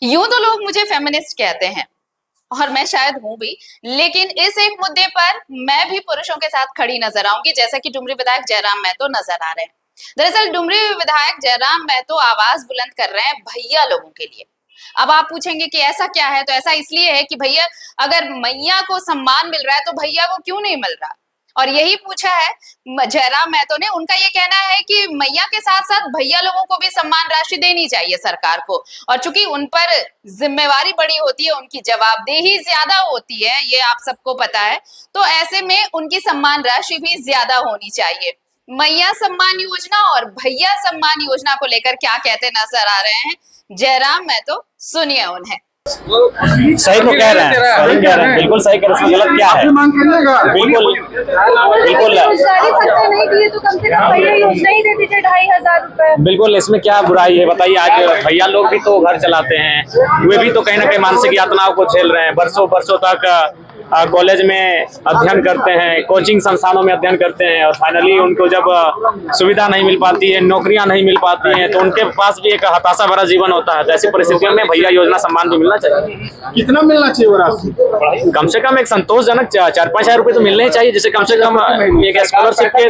यूं तो लोग मुझे फेमिनिस्ट कहते हैं और मैं शायद हूं भी, लेकिन इस एक मुद्दे पर मैं भी पुरुषों के साथ खड़ी नजर आऊंगी, जैसा कि डुमरी विधायक जयराम महतो नजर आ रहे हैं। दरअसल डुमरी विधायक जयराम महतो आवाज बुलंद कर रहे हैं भैया लोगों के लिए। अब आप पूछेंगे कि ऐसा क्या है, तो ऐसा इसलिए है कि भैया, अगर मैया को सम्मान मिल रहा है तो भैया को क्यों नहीं मिल रहा। और यही पूछा है जयराम महतो ने। उनका ये कहना है कि मैया के साथ साथ भैया लोगों को भी सम्मान राशि देनी चाहिए सरकार को, और चूंकि उन पर जिम्मेवारी बड़ी होती है, उनकी जवाबदेही ज्यादा होती है, ये आप सबको पता है, तो ऐसे में उनकी सम्मान राशि भी ज्यादा होनी चाहिए। मैया सम्मान योजना और भैया सम्मान योजना को लेकर क्या कहते नजर आ रहे हैं जयराम महतो, सुनिए उन्हें। सही तो कह रहे हैं, सही कह रहे हैं, बिल्कुल सही कह रहे हैं। इसमें गलत क्या है? बिल्कुल बिल्कुल नहीं दिए तो कम से कम भैया योजना ही दे दीजिए 2500 रुपए। बिल्कुल, इसमें क्या बुराई है बताइए? आज भैया लोग भी तो घर चलाते हैं, वे भी तो कहीं ना कहीं मानसिक यातनाओं को झेल रहे हैं। बरसों बरसों तक कॉलेज में अध्ययन करते हैं, कोचिंग संस्थानों में अध्ययन करते हैं, और फाइनली उनको जब सुविधा नहीं मिल पाती है, नौकरियां नहीं मिल पाती हैं, तो उनके पास भी एक हताशा भरा जीवन होता है। तो ऐसी परिस्थितियों में भैया योजना सम्मान भी मिलना चाहिए। कितना मिलना चाहिए वो राशि? कम से कम एक संतोषजनक 4-5 हजार रुपए तो मिलने ही चाहिए, जिससे कम से कम एक स्कॉलरशिप के।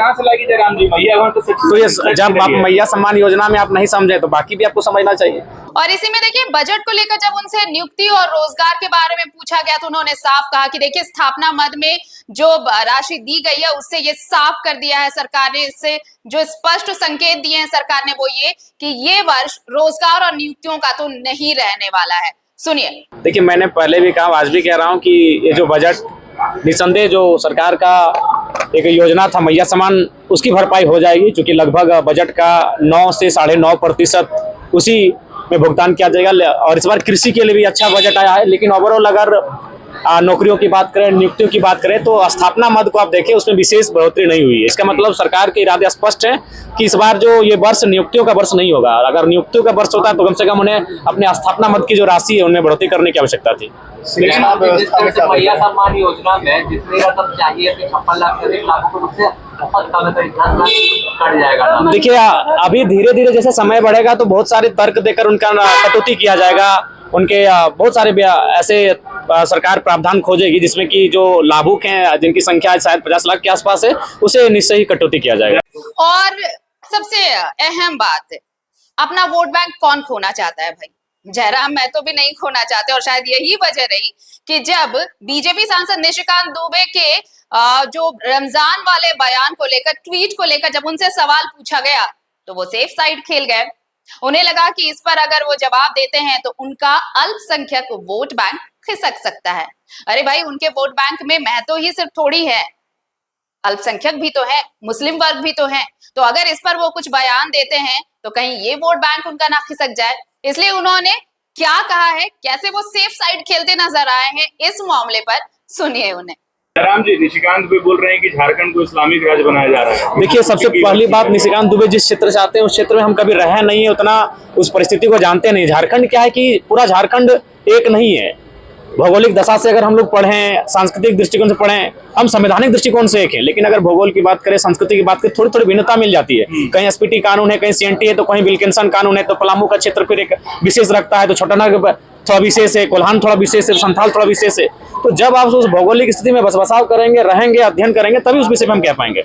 तो ये जब आप मैया सम्मान योजना में आप नहीं समझे तो बाकी भी आपको समझना चाहिए। और इसी में देखिए, बजट को लेकर जब उनसे नियुक्ति और रोजगार के बारे में पूछा गया तो उन्होंने साफ कहा कि देखिए, स्थापना मद में जो राशि दी गई है उससे ये साफ कर दिया है सरकार ने, इससे जो स्पष्ट संकेत दिए हैं सरकार ने वो ये कि ये वर्ष रोजगार और नियुक्तियों का तो नहीं रहने वाला है। सुनिए। देखिए, मैंने पहले भी कहा, आज भी कह रहा हूँ कि ये जो बजट निसंदेह जो सरकार का एक योजना था मैया सम्मान, उसकी भरपाई हो जाएगी, क्योंकि लगभग बजट का 9 से 9.5% उसी में भुगतान किया जाएगा। और इस बार कृषि के लिए भी अच्छा बजट आया है। लेकिन ओवरऑल अगर नौकरियों की बात करें, नियुक्तियों की बात करें, तो स्थापना मद को आप देखें, उसमें विशेष बढ़ोतरी नहीं हुई है। इसका मतलब सरकार के इरादे स्पष्ट है कि इस बार जो ये वर्ष नियुक्तियों का वर्ष नहीं होगा। अगर नियुक्तियों का वर्ष होता तो कम से कम उन्हें अपने स्थापना मद की जो राशि है उनमें बढ़ोतरी करने की आवश्यकता थी। भैया सम्मान योजना में जितनी रकम चाहिए 56 लाख से अधिक लाखों को कट जाएगा। देखिए, अभी धीरे धीरे जैसे समय बढ़ेगा तो बहुत सारे तर्क देकर उनका कटौती किया जाएगा। उनके बहुत सारे ऐसे सरकार प्रावधान खोजेगी जिसमें कि जो लाभुक हैं, जिनकी संख्या शायद 50 लाख के आसपास है, उसे निश्चय ही कटौती किया जाएगा। और सबसे अहम बात, अपना वोट बैंक कौन खोना चाहता है भाई? जयराम महतो भी नहीं खोना चाहते, और शायद यही वजह रही कि जब बीजेपी सांसद निशिकांत दुबे के जो रमजान वाले बयान को लेकर, ट्वीट को लेकर जब उनसे सवाल पूछा गया तो वो सेफ साइड खेल गए। उन्हें लगा कि इस पर अगर वो जवाब देते हैं तो उनका अल्पसंख्यक वोट बैंक खिसक सकता है। अरे भाई, उनके वोट बैंक में महतो ही सिर्फ थोड़ी है, अल्पसंख्यक भी तो है, मुस्लिम वर्ग भी तो है। तो अगर इस पर वो कुछ बयान देते हैं तो कहीं ये वोट बैंक उनका ना खिसक जाए, इसलिए उन्होंने क्या कहा है, कैसे वो सेफ साइड खेलते नजर आए हैं इस मामले पर, सुनिए उन्हें। राम जी, निशिकांत दुबे बोल रहे हैं कि झारखंड को इस्लामिक राज्य बनाया जा रहा है। देखिए, सबसे पहली बात, निशिकांत दुबे जिस क्षेत्र से आते हैं उस क्षेत्र में हम कभी रहे नहीं है, उतना उस परिस्थिति को जानते नहीं। झारखंड क्या है कि पूरा झारखंड एक नहीं है। भौगोलिक दशा से अगर हम लोग पढ़ें, सांस्कृतिक दृष्टिकोण से पढ़ें, हम संवैधानिक दृष्टिकोण से एक है, लेकिन अगर भूगोल की बात करें, संस्कृति की बात करें, थोड़ी थोड़ी भिन्नता मिल जाती है। कहीं एसपीटी कानून है, कहीं सीएनटी है, तो कहीं विल्किंसन कानून है, तो पलामू का क्षेत्र फिर एक विशेष रखता है, तो छोटानाग थोड़ा विशेष है, कोल्हान थोड़ा विशेष है, संथाल थोड़ा विशेष है। तो जब आप उस भौगोलिक स्थिति में बसबसाव करेंगे, रहेंगे, अध्ययन करेंगे, तभी उस विषय में हम कह पाएंगे।